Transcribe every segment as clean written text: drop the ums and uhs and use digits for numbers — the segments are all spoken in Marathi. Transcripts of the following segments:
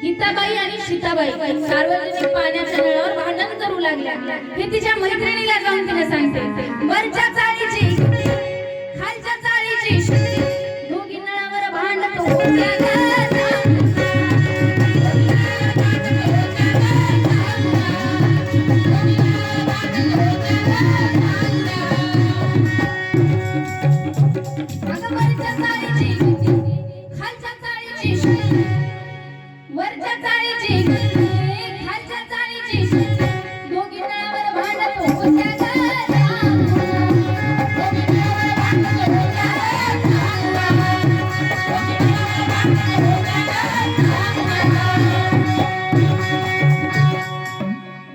गीताबाई आणि सीताबाई सार्वजनिक पाण्याच्या नळावर भांडण करू लागल्या। हे तिच्या मैत्रिणीला जाऊन तिने सांगते, वरच्या चाळीची खालच्या चाळीची दोघी नळावर भांडत होत्या।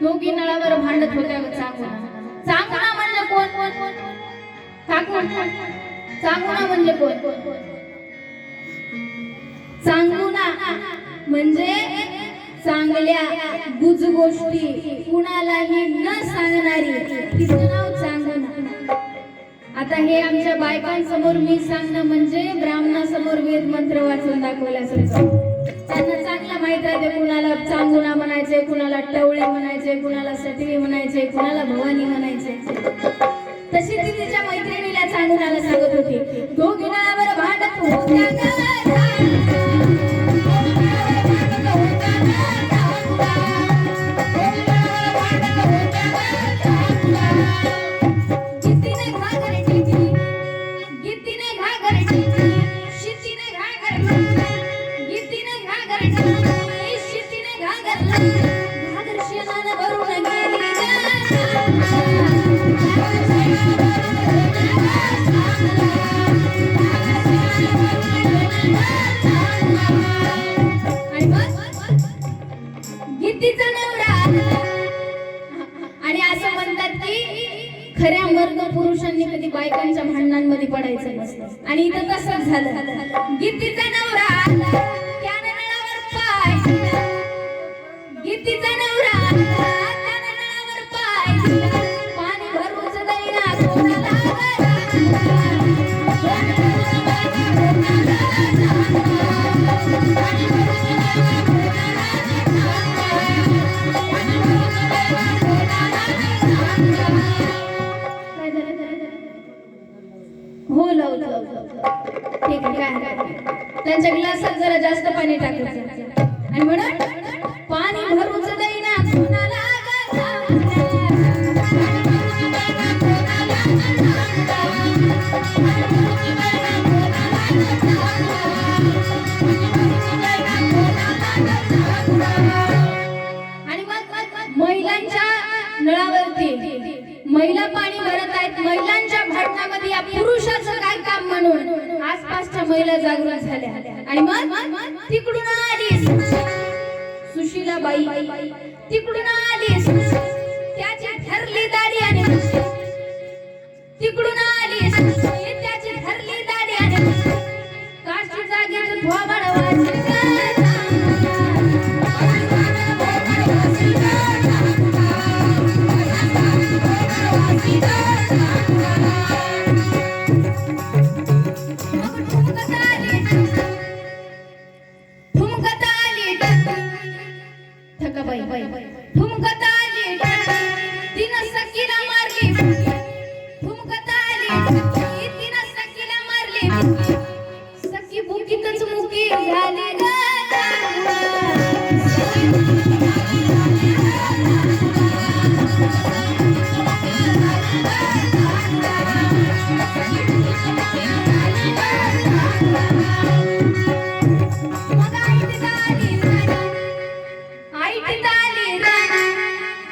दोघी नळावर भांडत होत्या। चांगुणा म्हणजे कोण? चांगुणा म्हणजे कोण? चांगुणा म्हणजे चांगल्या गुज गोष्टी कुणालाही न सांगणारी, तिचं नाव चांगुणा। आता हे आमच्या बायकांसमोर मी सांगणं म्हणजे ब्राह्मणासमोर वेद मंत्र वाचून दाखवल्यासारखं। त्यांना चांगलं माहित आहे कुणाला चांगुणा म्हणायचे, कुणाला टवळे म्हणायचे, कुणाला सटवी म्हणायचे, कुणाला भवानी म्हणायचे। तशी ती तिच्या मैत्रिणीला चांगुणाला सांगत होती, दोघी नळावर भांडत होत्या। आणि असं म्हणतात की खऱ्या मर्द पुरुषांनी कधी बायकांच्या भांडणांमध्ये पडायचं नसतं, आणि इथं तसंच झालं। गीतीचा नवरा त्याने नळावर पाय दिला, गीतीचा नवरा त्याने नळावर पाय दिला, पाणी भरूच दैना कोणाला हो लावलं। ठीक आहे, काय त्यांच्या ग्लासात जरा जास्त पाणी टाकायचं आणि म्हणून पाणी भरूच दैना कोणाला आणि मग महिलांच्या नळावरती महिला पाणी भरत आहेत। महिलांच्या भांडणामध्ये या पुरुषाचं काय काम म्हणून आसपासच्या महिला जागृत झाल्या, आणि मग तिकडून आली सुशीलाबाई, तिकडून आली त्याची ठरली दाढी आणि तिकडून आली त्याची ठरली दाढी आणि काशी जागेचं धोबड वाजलं। सखी बुकीतच मुकी झाली ग।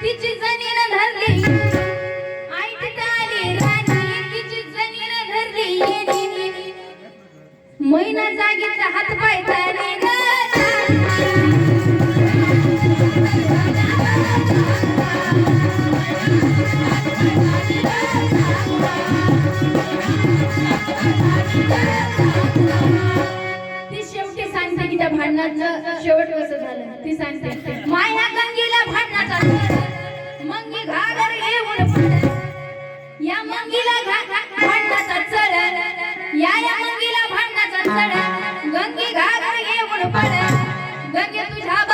तिची जनीन धरली, मैना जागीचा हात पाय झाले ती शेवटी सांगते की त्या भांडणाचं शेवट कसं झालं ती सांगते। माया गंगीला भांडणाचा मंगी घागर घेऊन पड, या मंगीला भांडणाचा चढ, या मंगीला भांडणाचा चढ, गंगी घागर घेऊन पड, गंगे तुझ्या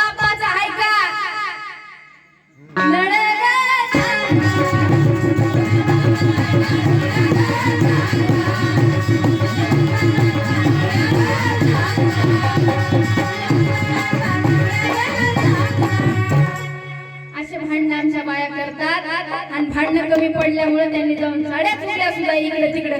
भांडणं कमी पडल्यामुळे त्यांनी जाऊन साड्या चुकल्या सुद्धा इकडे तिकडे